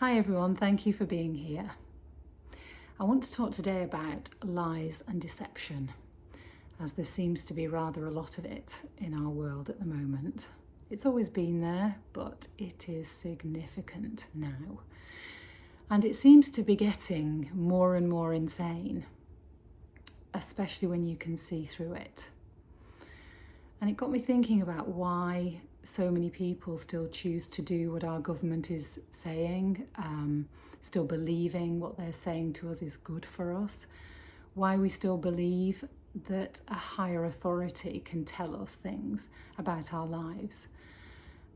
Hi everyone, thank you for being here. I want to talk today about lies and deception, as there seems to be rather a lot of it in our world at the moment. It's always been there, but it is significant now. And it seems to be getting more and more insane, especially when you can see through it. And it got me thinking about why so many people still choose to do what our government is saying, still believing what they're saying to us is good for us, why we still believe that a higher authority can tell us things about our lives.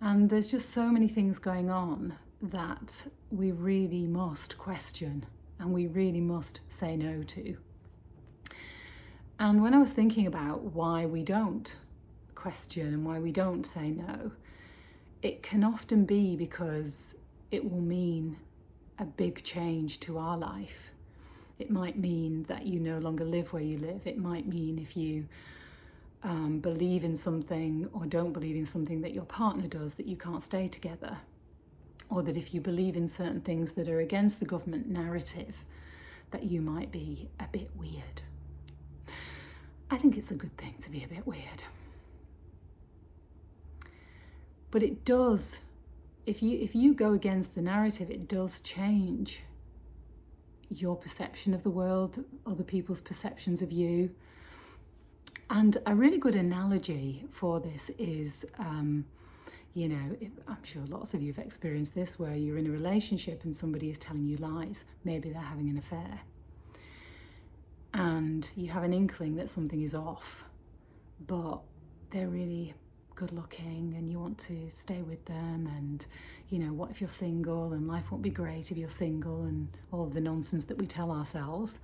And there's just so many things going on that we really must question and we really must say no to. And when I was thinking about why we don't question and why we don't say no, it can often be because it will mean a big change to our life. It might mean that you no longer live where you live. It might mean if you believe in something or don't believe in something that your partner does, that you can't stay together. Or that if you believe in certain things that are against the government narrative, that you might be a bit weird. I think it's a good thing to be a bit weird. But it does, if you go against the narrative, it does change your perception of the world, other people's perceptions of you. And a really good analogy for this is, I'm sure lots of you have experienced this, where you're in a relationship and somebody is telling you lies. Maybe they're having an affair. And you have an inkling that something is off, but they're really good looking and you want to stay with them, and what if you're single and life won't be great if you're single, and all of the nonsense that we tell ourselves.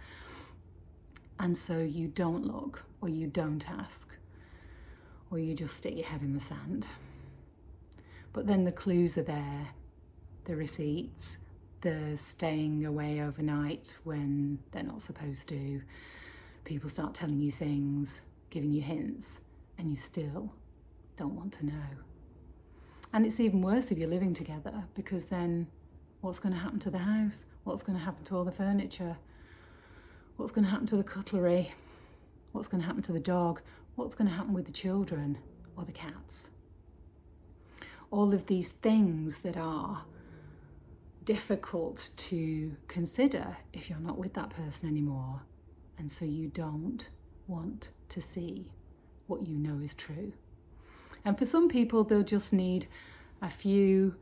And so you don't look, or you don't ask, or you just stick your head in the sand. But then the clues are there, the receipts, the staying away overnight when they're not supposed to. People start telling you things, giving you hints, and you still don't want to know. And it's even worse if you're living together, because then what's going to happen to the house? What's going to happen to all the furniture? What's going to happen to the cutlery? What's going to happen to the dog? What's going to happen with the children or the cats? All of these things that are difficult to consider if you're not with that person anymore. And so you don't want to see what you know is true. And for some people, they'll just need a few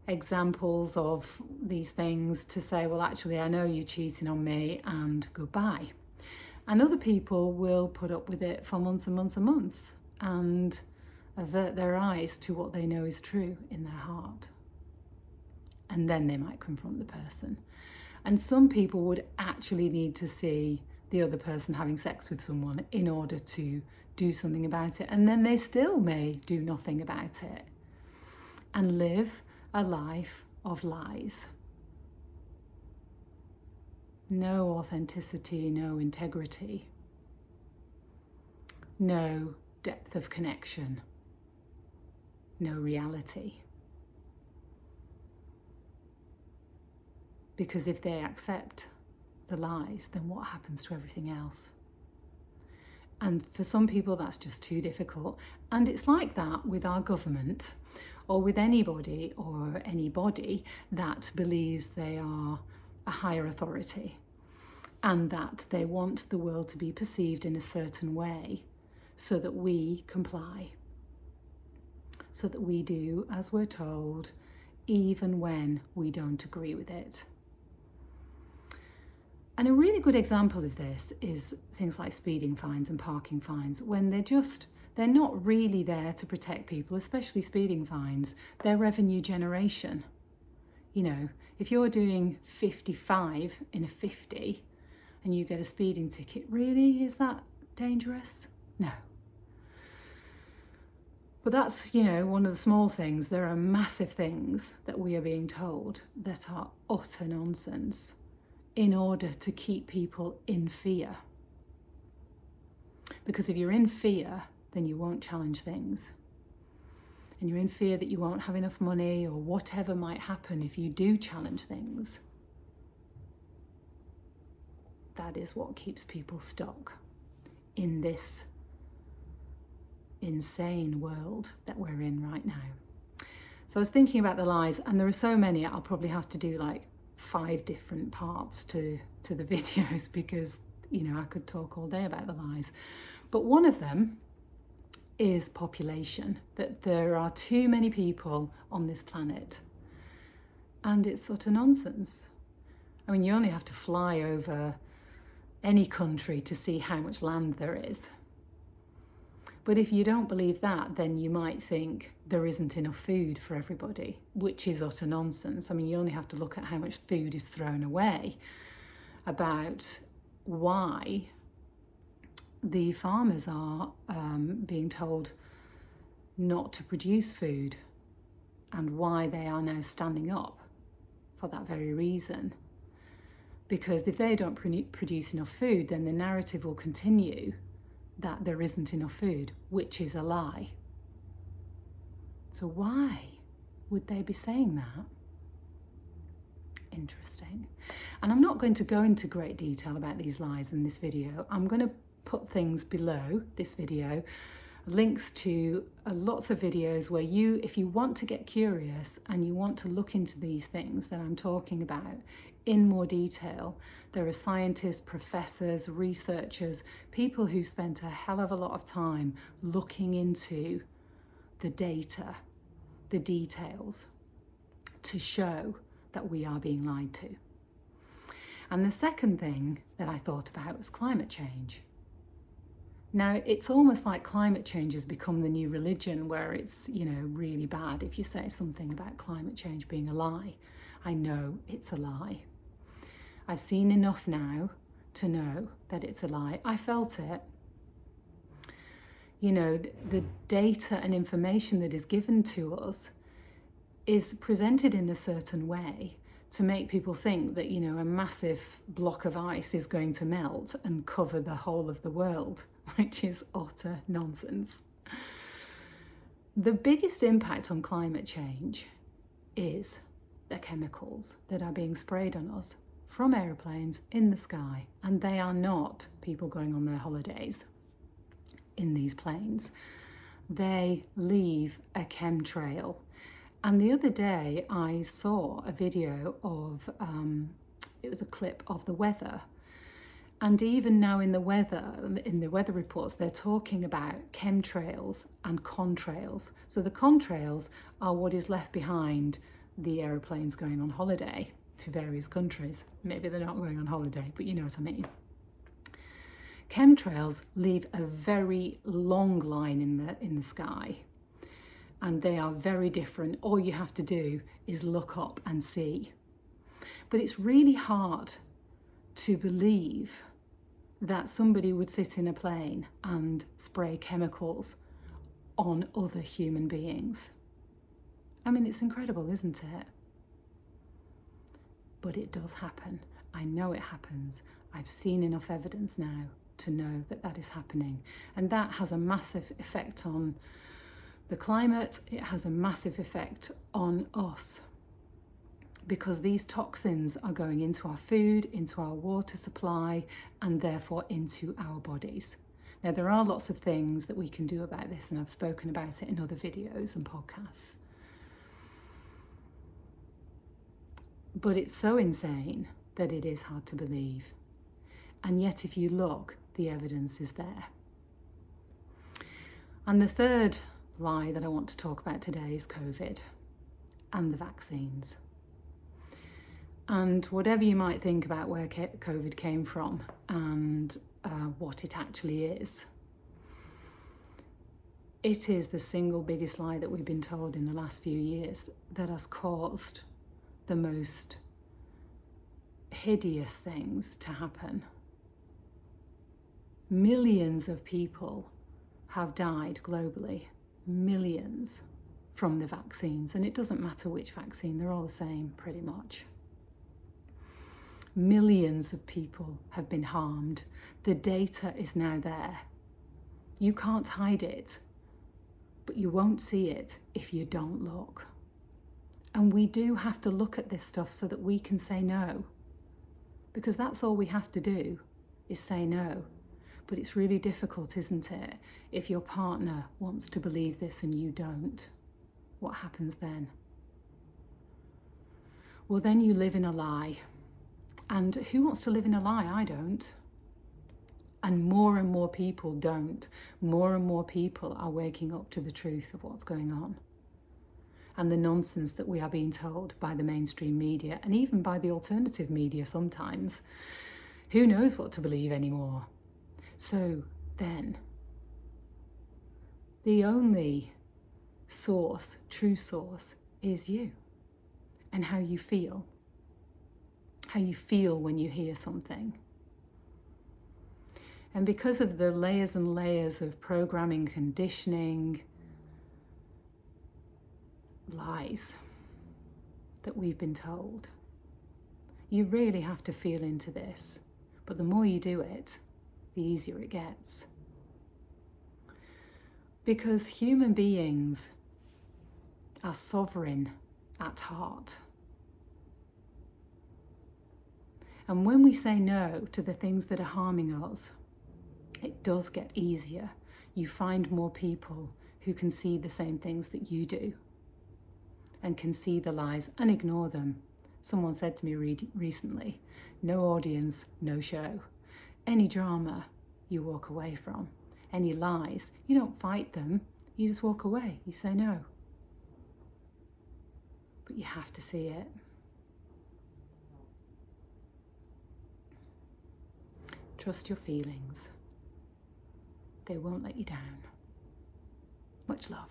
examples of these things to say, well, actually, I know you're cheating on me, and goodbye. And other people will put up with it for months and months and months and avert their eyes to what they know is true in their heart. And then they might confront the person. And some people would actually need to see the other person having sex with someone in order to do something about it. And then they still may do nothing about it and live a life of lies. No authenticity, no integrity, no depth of connection, no reality. Because if they accept the lies, then what happens to everything else? And for some people, that's just too difficult. And it's like that with our government, or with anybody or anybody that believes they are a higher authority and that they want the world to be perceived in a certain way so that we comply, so that we do as we're told, even when we don't agree with it. And a really good example of this is things like speeding fines and parking fines, when they're not really there to protect people, especially speeding fines. They're revenue generation. If you're doing 55 in a 50 and you get a speeding ticket, really, is that dangerous? No. But that's, one of the small things. There are massive things that we are being told that are utter nonsense, in order to keep people in fear. Because if you're in fear, then you won't challenge things. and you're in fear that you won't have enough money or whatever might happen if you do challenge things, that is what keeps people stuck in this insane world that we're in right now. So I was thinking about the lies, and there are so many, I'll probably have to do like 5 different parts to the videos because, you know, I could talk all day about the lies. But one of them is population, that there are too many people on this planet. And it's utter nonsense. I mean, you only have to fly over any country to see how much land there is. But if you don't believe that, then you might think there isn't enough food for everybody, which is utter nonsense. I mean, you only have to look at how much food is thrown away, about why the farmers are being told not to produce food, and why they are now standing up for that very reason. Because if they don't produce enough food, then the narrative will continue that there isn't enough food, which is a lie. So why would they be saying that? Interesting. And I'm not going to go into great detail about these lies in this video. I'm going to put things below this video, links to lots of videos where you, if you want to get curious and you want to look into these things that I'm talking about in more detail, there are scientists, professors, researchers, people who spent a hell of a lot of time looking into the data, the details, to show that we are being lied to. And the second thing that I thought about was climate change. Now, it's almost like climate change has become the new religion, where it's, you know, really bad if you say something about climate change being a lie. I know it's a lie. I've seen enough now to know that it's a lie. I felt it. You know, the data and information that is given to us is presented in a certain way to make people think that, you know, a massive block of ice is going to melt and cover the whole of the world, which is utter nonsense. The biggest impact on climate change is the chemicals that are being sprayed on us from aeroplanes in the sky, and they are not people going on their holidays in these planes. They leave a chemtrail. And the other day I saw a video of, it was a clip of the weather. And even now in the weather reports, they're talking about chemtrails and contrails. So the contrails are what is left behind the aeroplanes going on holiday to various countries. Maybe they're not going on holiday, but you know what I mean. Chemtrails leave a very long line in the sky, and they are very different. All you have to do is look up and see. But it's really hard to believe that somebody would sit in a plane and spray chemicals on other human beings. I mean, it's incredible, isn't it? But it does happen. I know it happens. I've seen enough evidence now to know that that is happening. And that has a massive effect on the climate. It has a massive effect on us, because these toxins are going into our food, into our water supply, and therefore into our bodies. Now, there are lots of things that we can do about this, and I've spoken about it in other videos and podcasts. But it's so insane that it is hard to believe. And yet, if you look, the evidence is there. And the third lie that I want to talk about today is COVID and the vaccines. And whatever you might think about where COVID came from and what it actually is, it is the single biggest lie that we've been told in the last few years that has caused the most hideous things to happen. Millions of people have died globally, millions, from the vaccines. And it doesn't matter which vaccine, they're all the same pretty much. Millions of people have been harmed. The data is now there. You can't hide it. but you won't see it if you don't look. And we do have to look at this stuff so that we can say no, because that's all we have to do is say no. But it's really difficult, isn't it, if your partner wants to believe this and you don't? What happens then? Well, then you live in a lie. And who wants to live in a lie? I don't. And more people don't. More and more people are waking up to the truth of what's going on. And the nonsense that we are being told by the mainstream media and even by the alternative media sometimes. Who knows what to believe anymore? So then, the only source, true source, is you and how you feel. How you feel when you hear something. And because of the layers and layers of programming, conditioning, lies that we've been told, you really have to feel into this. But the more you do it, the easier it gets. Because human beings are sovereign at heart. And when we say no to the things that are harming us, it does get easier. You find more people who can see the same things that you do and can see the lies and ignore them. Someone said to me recently, no audience, no show. Any drama, you walk away from. Any lies, you don't fight them, you just walk away, you say no. But you have to see it. Trust your feelings. They won't let you down. Much love.